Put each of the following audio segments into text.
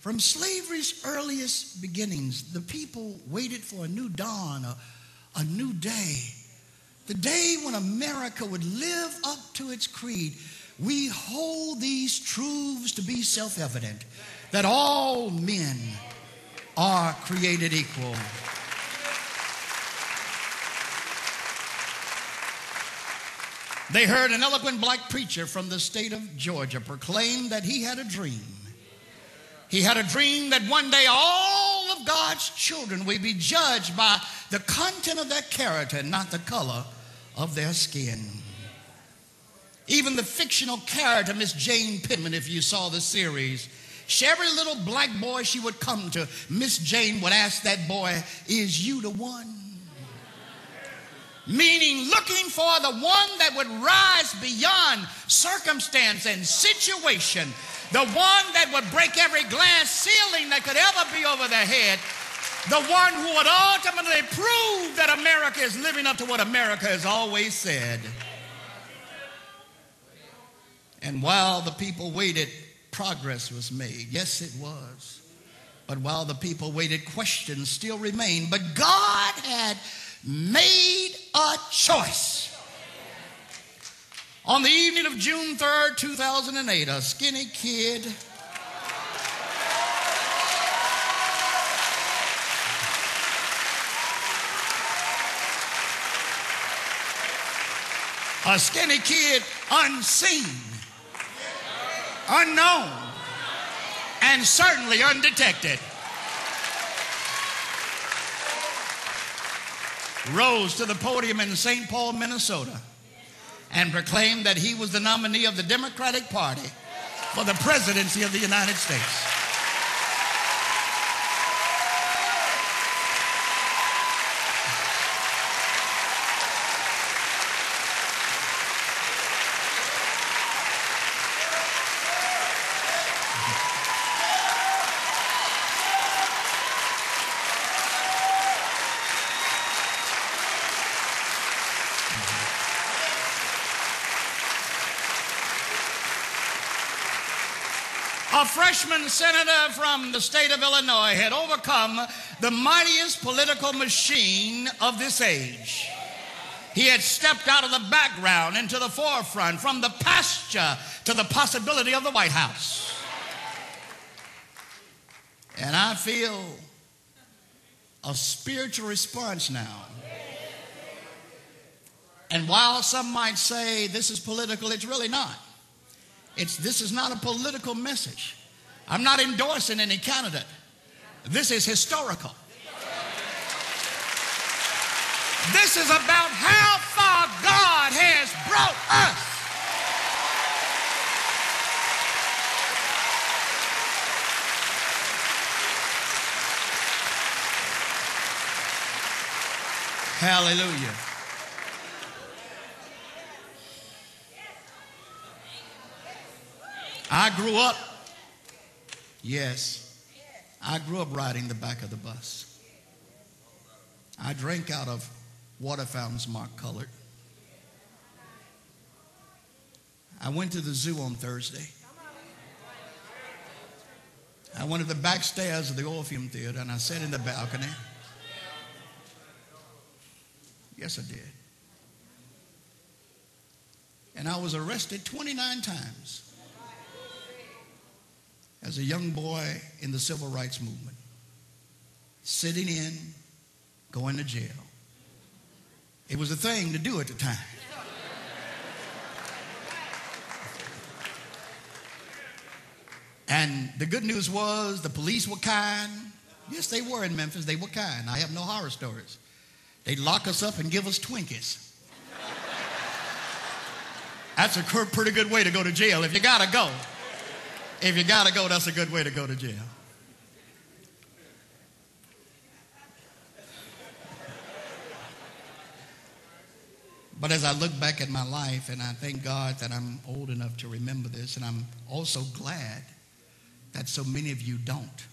From slavery's earliest beginnings, the people waited for a new dawn, a new day. The day when America would live up to its creed. We hold these truths to be self-evident, that all men are created equal. They heard an eloquent black preacher from the state of Georgia proclaim that he had a dream. He had a dream that one day all of God's children will be judged by the content of their character, not the color of their skin. Even the fictional character, Miss Jane Pittman, if you saw the series, every little black boy she would come to, Miss Jane would ask that boy, "Is you the one?" Meaning looking for the one that would rise beyond circumstance and situation. The one that would break every glass ceiling that could ever be over their head. The one who would ultimately prove that America is living up to what America has always said. And while the people waited, progress was made. Yes, it was. But while the people waited, questions still remained. But God had made a choice. On the evening of June 3rd, 2008, a skinny kid unseen, unknown, and certainly undetected, rose to the podium in St. Paul, Minnesota, and proclaimed that he was the nominee of the Democratic Party for the presidency of the United States. A freshman senator from the state of Illinois had overcome the mightiest political machine of this age. He had stepped out of the background into the forefront, from the pasture to the possibility of the White House. And I feel a spiritual response now. And while some might say this is political, it's really not. This is not a political message. I'm not endorsing any candidate. This is historical. This is about how far God has brought us. Hallelujah. I grew up, I grew up riding the back of the bus. I drank out of water fountains marked colored. I went to the zoo on Thursday. I went to the back stairs of the Orpheum Theater and I sat in the balcony. Yes, I did. And I was arrested 29 times. As a young boy in the civil rights movement, sitting in, going to jail. It was a thing to do at the time. And the good news was the police were kind. Yes, they were in Memphis. They were kind. I have no horror stories. They'd lock us up and give us Twinkies. That's a pretty good way to go to jail if you gotta go. If you got to go, that's a good way to go to jail. But as I look back at my life, and I thank God that I'm old enough to remember this, and I'm also glad that so many of you don't.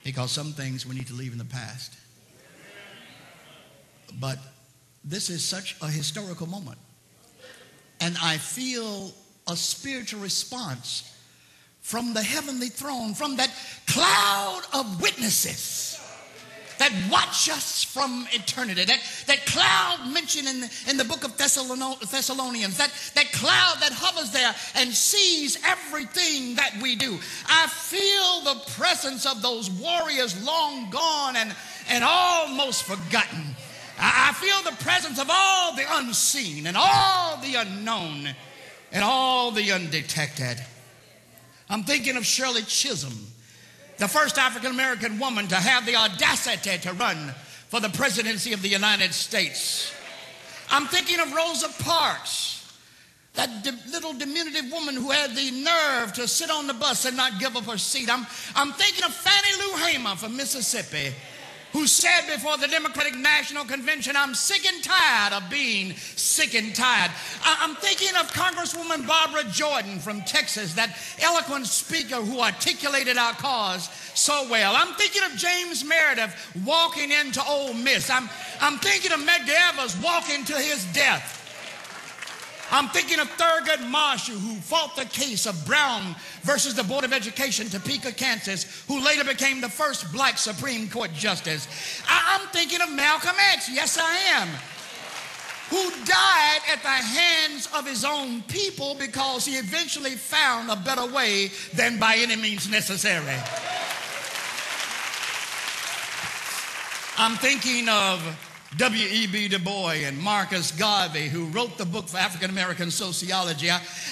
Because some things we need to leave in the past. But this is such a historical moment. And I feel a spiritual response from the heavenly throne, from that cloud of witnesses that watch us from eternity, that cloud mentioned in the book of Thessalonians, that cloud that hovers there and sees everything that we do. I feel the presence of those warriors long gone and almost forgotten. I feel the presence of all the unseen and all the unknown and all the undetected. I'm thinking of Shirley Chisholm, the first African-American woman to have the audacity to run for the presidency of the United States. I'm thinking of Rosa Parks, that little diminutive woman who had the nerve to sit on the bus and not give up her seat. I'm thinking of Fannie Lou Hamer from Mississippi, who said before the Democratic National Convention, I'm sick and tired of being sick and tired. I'm thinking of Congresswoman Barbara Jordan from Texas, that eloquent speaker who articulated our cause so well. I'm thinking of James Meredith walking into Ole Miss. I'm thinking of Medgar Evers walking to his death. I'm thinking of Thurgood Marshall, who fought the case of Brown versus the Board of Education, Topeka, Kansas, who later became the first black Supreme Court justice. I'm thinking of Malcolm X, yes I am, who died at the hands of his own people because he eventually found a better way than by any means necessary. I'm thinking of W.E.B. Du Bois and Marcus Garvey, who wrote the book for African-American sociology.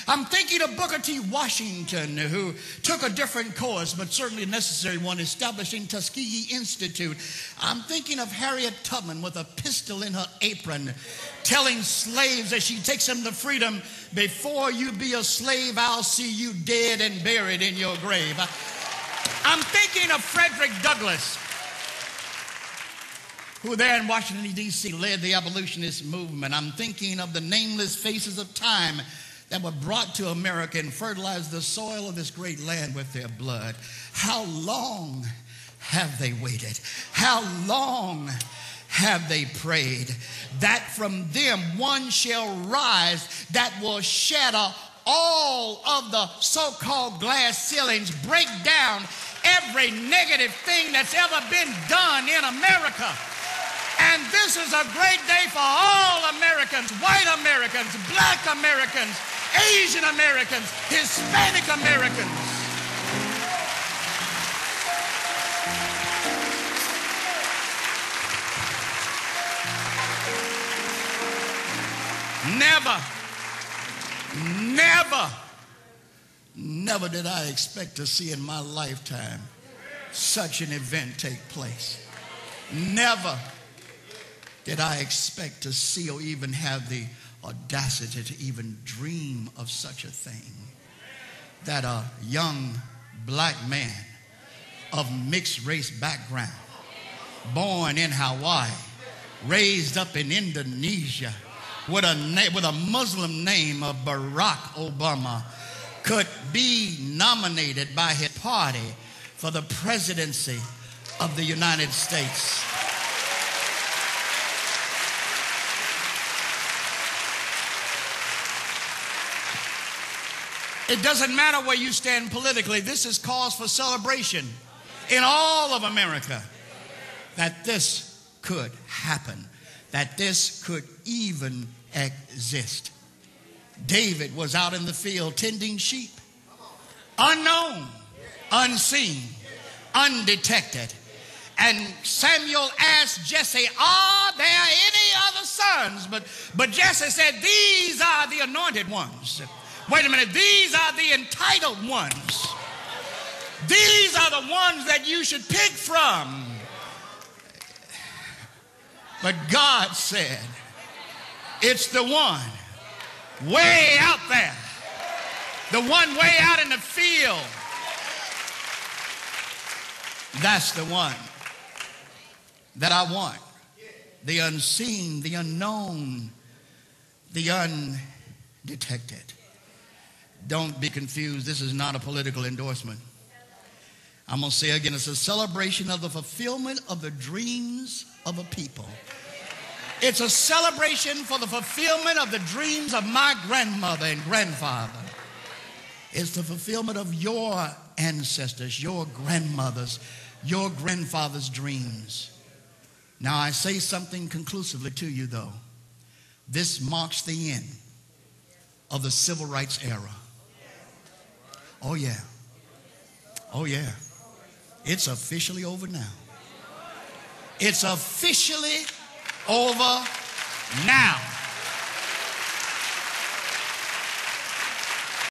I'm thinking of Booker T. Washington, who took a different course, but certainly a necessary one, establishing Tuskegee Institute. I'm thinking of Harriet Tubman with a pistol in her apron, telling slaves as she takes them to freedom, before you be a slave, I'll see you dead and buried in your grave. I'm thinking of Frederick Douglass, who there in Washington, D.C. led the abolitionist movement. I'm thinking of the nameless faces of time that were brought to America and fertilized the soil of this great land with their blood. How long have they waited? How long have they prayed? That from them one shall rise that will shatter all of the so-called glass ceilings, break down every negative thing that's ever been done in America. And this is a great day for all Americans, white Americans, black Americans, Asian Americans, Hispanic Americans. Never did I expect to see in my lifetime such an event take place. Never did I expect to see or even have the audacity to even dream of such a thing, that a young black man of mixed race background, born in Hawaii, raised up in Indonesia, with a Muslim name of Barack Obama, could be nominated by his party for the presidency of the United States. It doesn't matter where you stand politically. This is cause for celebration in all of America, that this could happen, that this could even exist. David was out in the field tending sheep, unknown, unseen, undetected. And Samuel asked Jesse, are there any other sons? But Jesse said, these are the anointed ones. Wait a minute, these are the entitled ones. These are the ones that you should pick from. But God said, it's the one way out there, the one way out in the field. That's the one that I want. The unseen, the unknown, the undetected. Don't be confused. This is not a political endorsement. I'm going to say again, it's a celebration of the fulfillment of the dreams of a people. It's a celebration for the fulfillment of the dreams of my grandmother and grandfather. It's the fulfillment of your ancestors, your grandmothers, your grandfather's dreams. Now, I say something conclusively to you, though. This marks the end of the civil rights era. Oh, yeah. Oh, yeah. It's officially over now. It's officially over now.